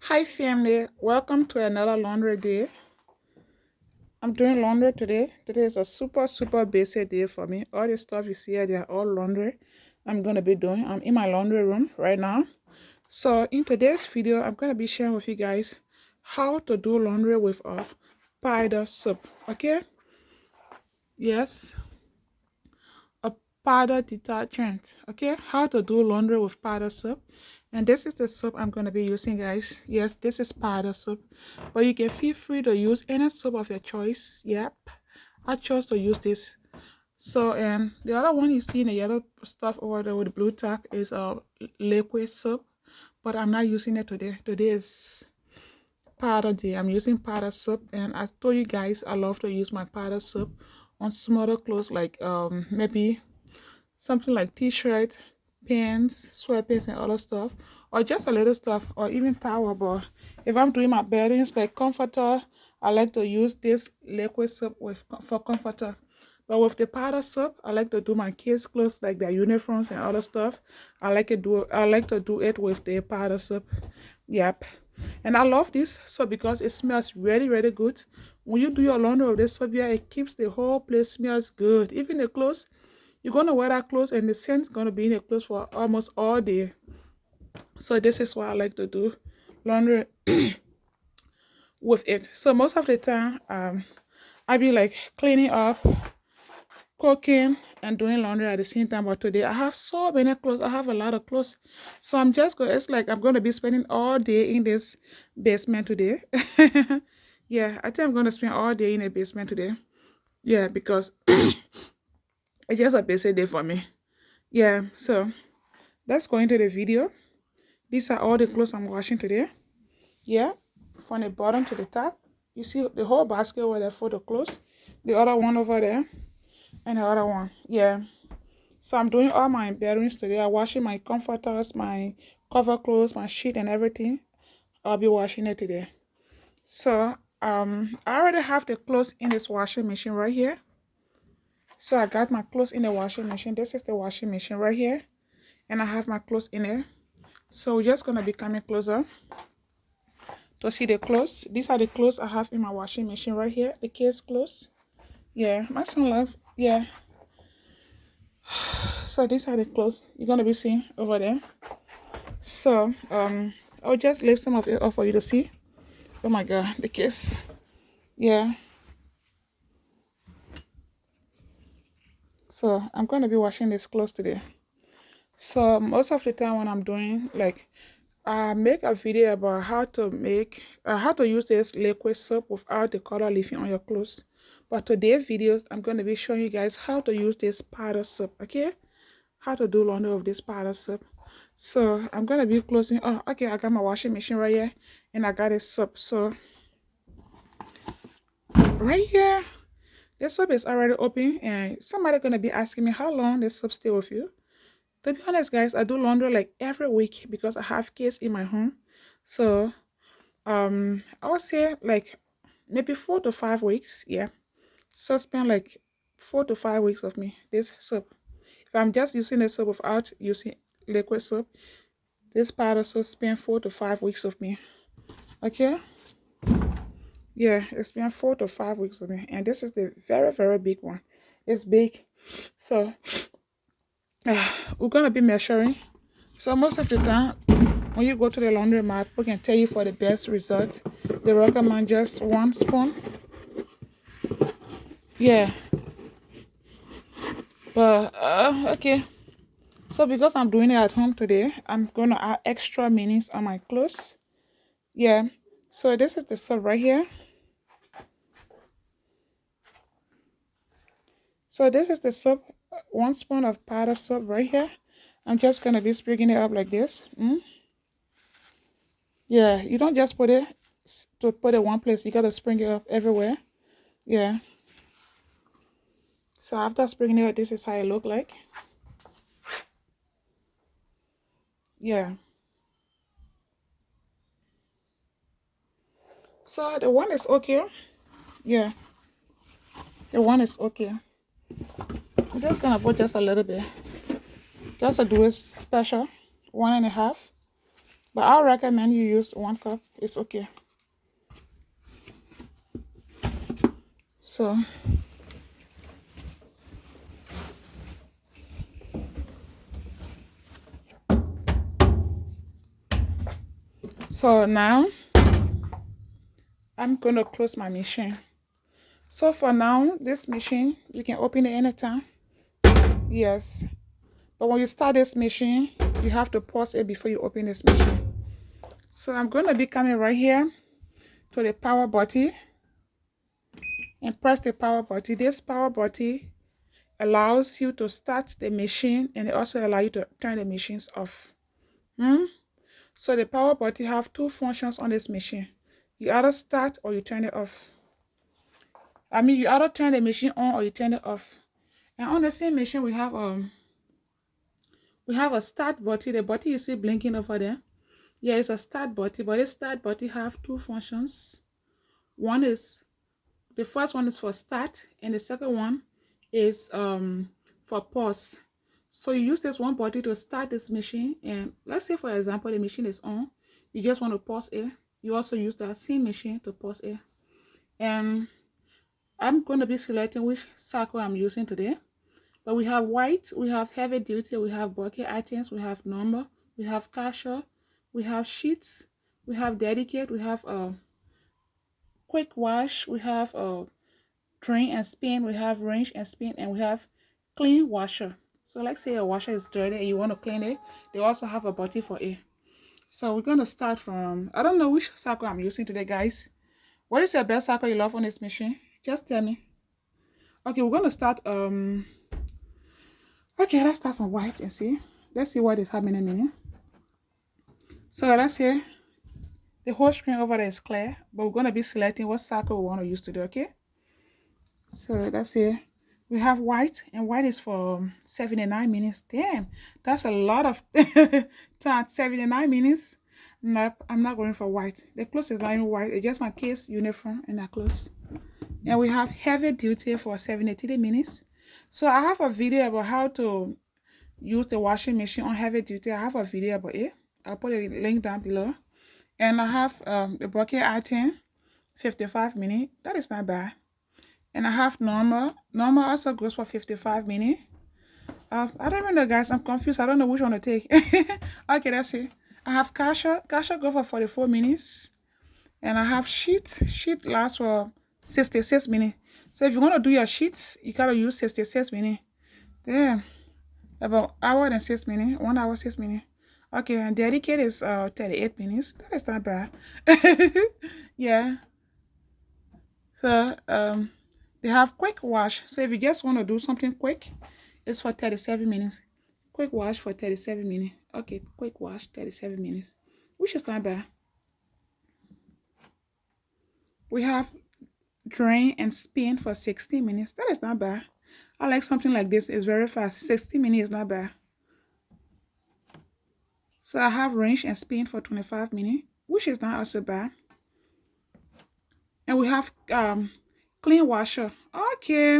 Hi family, welcome to another laundry day. I'm doing laundry today. Today is a super basic day for me. All the stuff you see here, they are all laundry I'm gonna be doing. I'm in my laundry room right now. So in today's video, I'm gonna be sharing with you guys how to do laundry with a powder soap. Okay? Yes, a powder detergent. Okay, how to do laundry with powder soap. And this is the soap I'm going to be using, guys. Yes, this is powder soap, but you can feel free to use any soap of your choice. Yep, I chose to use this. So and the other one you see in the yellow stuff over there with the blue top is a liquid soap, but I'm not using it today. Today is powder day. I'm using powder soap, and I told you guys I love to use my powder soap on smaller clothes, like maybe something like t-shirt, pants, sweatpants, and other stuff, or just a little stuff, or even towel. But if I'm doing my beddings like comforter, I like to use this liquid soap for comforter. But with the powder soap, I like to do my kids' clothes like their uniforms and other stuff. I like to do it with the powder soap. Yep. And I love this soap because it smells really good. When you do your laundry with this soap, yeah, it keeps the whole place smells good. Even the clothes, you're gonna wear that clothes and the scent's gonna be in the clothes for almost all day. So this is why I like to do laundry with it. So most of the time, I be like cleaning up, cooking, and doing laundry at the same time. But today I have so many clothes. I have a lot of clothes. So I'm just gonna, it's like I'm gonna be spending all day in this basement today. Yeah, I think I'm gonna spend all day in the basement today. Yeah, because it's just a busy day for me. Yeah, so let's go into the video. These are all the clothes I'm washing today. Yeah, from the bottom to the top. You see the whole basket over there for the clothes. The other one over there. And the other one. Yeah. So I'm doing all my bearings today. I'm washing my comforters, my cover clothes, my sheet and everything. I'll be washing it today. So I already have the clothes in this washing machine right here. So I got my clothes in the washing machine. This is the washing machine right here. And I have my clothes in there. So we're just gonna be coming closer to see the clothes. These are the clothes I have in my washing machine right here. The kids' clothes. Yeah, my son love. Yeah. So these are the clothes you're gonna be seeing over there. So I'll just leave some of it off for you to see. Oh my god, the kids. Yeah. So I'm gonna be washing this clothes today. So most of the time when I'm doing like I make a video about how to use this liquid soap without the color leaving on your clothes. But today's videos, I'm going to be showing you guys how to use this powder soap, okay? How to do laundry with this powder soap. So I'm going to be closing. Oh, okay, I got my washing machine right here, and I got this soap. So right here, this soap is already open, and somebody going to be asking me how long this soap stay with you. To be honest, guys, I do laundry like every week because I have kids in my home. So I would say like maybe 4 to 5 weeks. Yeah, so spend like 4 to 5 weeks of me this soap. If I'm just using the soap without using liquid soap, this powder soap spend 4 to 5 weeks of me. Okay, yeah, it's been 4 to 5 weeks of me, and this is the very big one. It's big. So we're gonna be measuring. So most of the time when you go to the laundromat, we can tell you for the best result, they recommend just 1 spoon. Yeah, but okay. So because I'm doing it at home today, I'm gonna add extra minis on my clothes. Yeah. So this is the soap right here. So this is the soap, 1 spoon of powder soap right here. I'm just gonna be sprinkling it up like this. Yeah, you don't just put it to put it one place. You gotta sprinkle it up everywhere. Yeah. So after sprinkling it up, this is how it look like. Yeah. So the one is okay. Yeah, the one is okay. I'm just gonna put just a little bit, just to do it special. 1.5. but I recommend you use 1 cup. It's okay. So now I'm gonna close my machine. So for now, this machine you can open it anytime. Yes, but when you start this machine, you have to pause it before you open this machine. So I'm gonna be coming right here to the power button and press the power button. This power button allows you to start the machine, and it also allows you to turn the machines off. So the power button have 2 functions on this machine. You either start or you turn it off. You either turn the machine on or you turn it off. And on the same machine we have a start button. The button you see blinking over there, yeah, it's a start button, but this start button have 2 functions. The first one is for start, and the second one is for pause. So you use this one button to start this machine, and let's say for example the machine is on, you just want to pause it. You also use that same machine to pause it. And I'm going to be selecting which cycle I'm using today. But we have white, we have heavy duty, we have bulky items, we have normal, we have casual, we have sheets, we have dedicate, we have quick wash, we have drain and spin, we have rinse and spin, and we have clean washer. So let's say your washer is dirty and you want to clean it, they also have a button for it. So we're going to start from, I don't know which cycle I'm using today, guys. What is your best cycle you love on this machine? Just tell me. Okay, we're going to start okay, let's start from white and see. Let's see what is happening in. So let's say the whole screen over there is clear, but we're going to be selecting what cycle we want to use today, okay? So let's say we have white, and white is for 79 minutes. Damn, that's a lot of time. 79 minutes. Nope, I'm not going for white. The clothes is not even white. It's just my case, uniform, and that clothes. And we have heavy duty for 73 minutes. So I have a video about how to use the washing machine on heavy duty. I have a video about it. I'll put a link down below. And I have the bucket item, 55 minutes. That is not bad. And I have normal. Normal also goes for 55 minutes. I don't even know, guys. I'm confused. I don't know which one to take. Okay, that's it. I have Kasha. Kasha go for 44 minutes. And I have sheet. Sheet lasts for 66 minutes. So if you want to do your sheets, you gotta use 66 minutes. Damn. About hour and 6 minutes. 1 hour, 6 minutes. Okay, and dedicate is 38 minutes. That is not bad. Yeah. So they have quick wash. So if you just want to do something quick, it's for 37 minutes. Quick wash for 37 minutes. Okay, quick wash 37 minutes, which is not bad. We have drain and spin for 60 minutes. That is not bad. I like something like this. It's very fast. 60 minutes is not bad. So I have rinse and spin for 25 minutes, which is not also bad. And we have clean washer. Okay,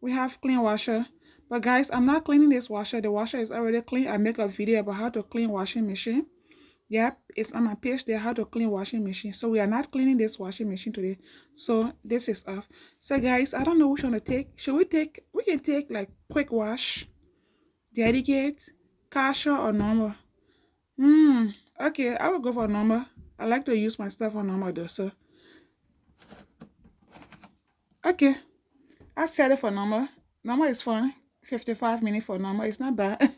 we have clean washer. But guys, I'm not cleaning this washer. The washer is already clean. I make a video about how to clean washing machine. Yep, it's on my page there, how to clean washing machine. So we are not cleaning this washing machine today. So this is off. So guys, I don't know which one to take. We can take like quick wash, dedicate, casual, or normal. Okay, I will go for normal. I like to use my stuff on normal though, so okay, I set it for normal. Normal is fun. 55 minutes for normal. It's not bad.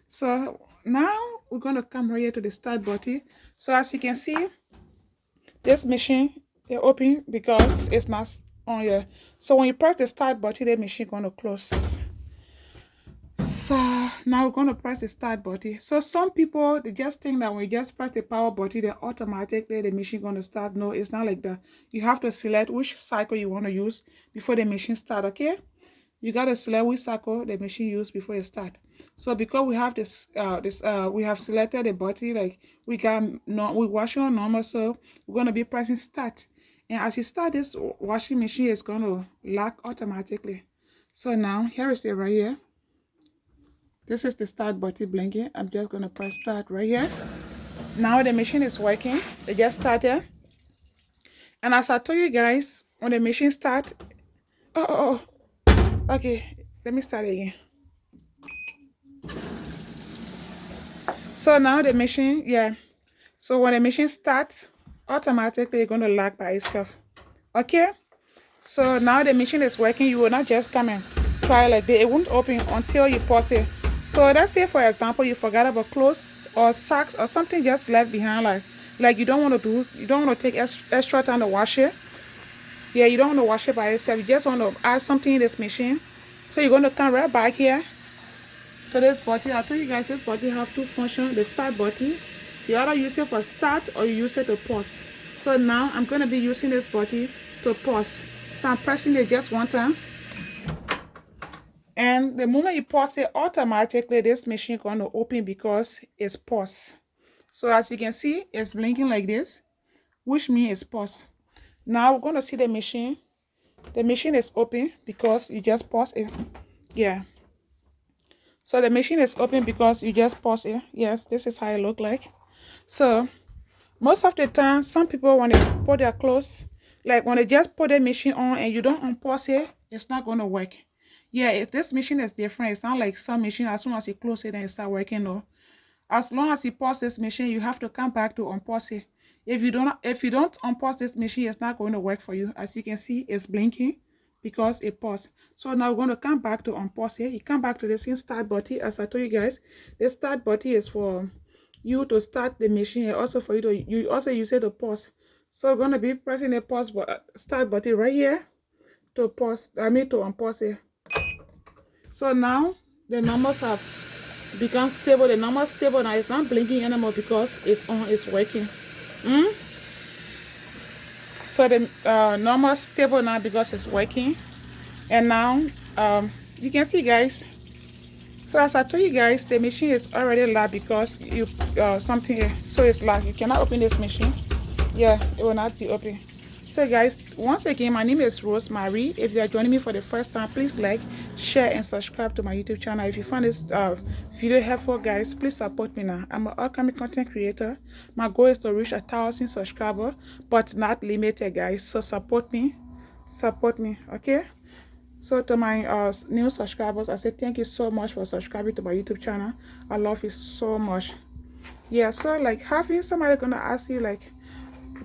So now we're going to come right here to the start button. So as you can see, this machine is open because it's not on here. So when you press the start button, the machine is going to close. So now we're going to press the start button. So some people, they just think that when you just press the power button, then automatically the machine is going to start. No, it's not like that. You have to select which cycle you want to use before the machine start, okay? You got to select which cycle the machine use before it start. So because we have we have selected the button, like we washing on normal, so we're going to be pressing start. And as you start, this washing machine is going to lock automatically. So now here is it right here. This is the start button blinking. I'm just going to press start right here. Now the machine is working. It just started. And as I told you guys, when the machine start, oh, okay, let me start again. So now the machine, yeah. So when the machine starts, automatically it's going to lock by itself. Okay. So now the machine is working. You will not just come and try like that. It won't open until you pause it. So let's say, for example, you forgot about clothes or socks or something just left behind, like you don't want to do, you don't want to take extra time to wash it. Yeah, you don't want to wash it by yourself. You just want to add something in this machine. So you're going to come right back here to this button. I told you guys this button have two functions. The start button, you either use it for start or you use it to pause. So now I'm going to be using this button to pause. So I'm pressing it just one time. And the moment you pause it, automatically this machine is going to open because it's paused. So as you can see, it's blinking like this, which means it's paused. Now we're going to see the machine. The machine is open because you just pause it. Yeah. So the machine is open because you just pause it. Yes, this is how it look like. So most of the time, some people when they put their clothes, like when they just put the machine on and you don't unpause it, it's not going to work. Yeah, this machine is different. It's not like some machine, as soon as you close it and it start working. No, as long as you pause this machine, you have to come back to unpause it. If you don't unpause this machine, it's not going to work for you. As you can see, it's blinking because it paused. So now we're going to come back to unpause it. You come back to the same start button. As I told you guys, the start button is for you to start the machine, and also for you also use it to pause. So we're going to be pressing the pause start button right here to pause, to unpause it. So now the numbers have become stable. The number stable now. It's not blinking anymore because it's on, it's working. So the number stable now because it's working. And now you can see, guys. So as I told you guys, the machine is already locked because you something here. So it's locked. You cannot open this machine. Yeah, it will not be open. So guys, once again, my name is Rosemary. If you are joining me for the first time, please like, share, and subscribe to my YouTube channel. If you find this video helpful, guys, please support me now. I'm an upcoming content creator. My goal is to reach 1,000 subscribers, but not limited, guys. So support me, okay? So to my new subscribers, I say thank you so much for subscribing to my YouTube channel. I love you so much. Yeah, so like having somebody gonna ask you, like,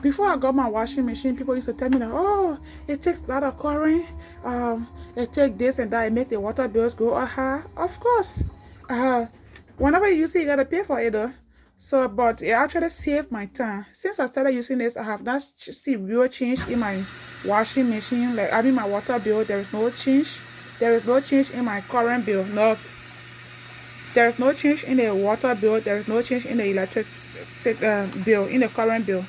before I got my washing machine, people used to tell me that, oh, it takes a lot of current, it takes this and that, it make the water bills go high. Of course, whenever you use it, you gotta pay for it though. So, but it actually saved my time. Since I started using this, I have not seen real change in my washing machine. Like, I mean, my water bill, there is no change. There is no change in my current bill. No, there is no change in the water bill. There is no change in the electric bill, in the current bill.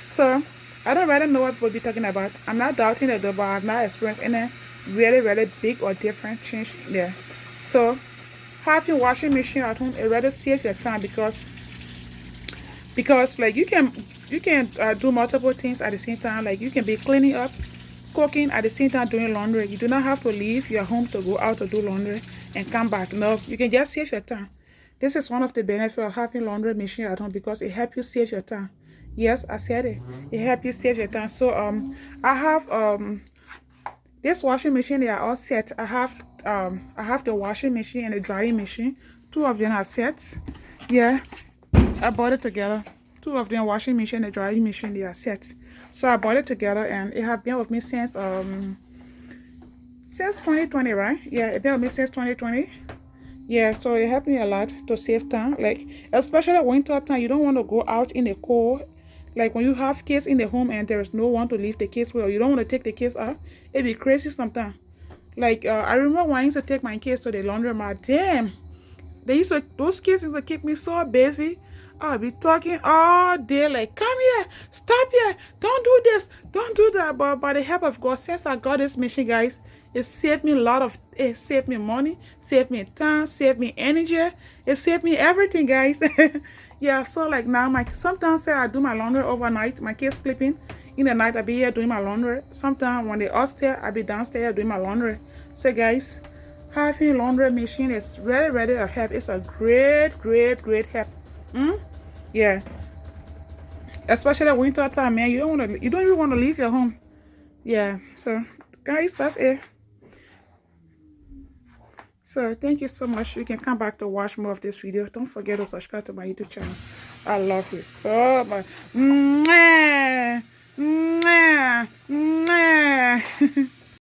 So I don't really know what people be talking about. I'm not doubting it though, but I've not experienced any really big or different change there. So having washing machine at home, it rather saves your time because like you can do multiple things at the same time. Like you can be cleaning up, cooking at the same time, doing laundry. You do not have to leave your home to go out to do laundry and come back. No, you can just save your time. This is one of the benefits of having laundry machine at home because it helps you save your time. Yes, I said it. It helps you save your time. So I have this washing machine. They are all set. I have the washing machine and the drying machine. Two of them are set. Yeah, I bought it together. Two of them, washing machine and drying machine, they are set. So I bought it together and it has been with me since 2020, right? Yeah, it's been with me since 2020. Yeah, so it helped me a lot to save time. Like, especially winter time, you don't want to go out in the cold. Like when you have kids in the home and there is no one to leave the kids with, or you don't want to take the kids out, it'd be crazy sometimes. Like I remember when I used to take my kids to the laundromat. Damn, those kids used to keep me so busy. I'll be talking all day, like, come here, stop here, don't do this, don't do that. But by the help of God, since I got this machine, guys, it saved me it saved me money, saved me time, saved me energy, it saved me everything, guys. Yeah, so like now, sometimes say I do my laundry overnight, my kids sleeping. In the night, I be here doing my laundry. Sometimes when they upstairs, I be downstairs doing my laundry. So guys, having laundry machine is really a help. It's a great help. Yeah, especially winter time, man. You don't even want to leave your home. Yeah. So, guys, that's it. So, thank you so much. You can come back to watch more of this video. Don't forget to subscribe to my YouTube channel. I love you so much. Mwah! Mwah! Mwah!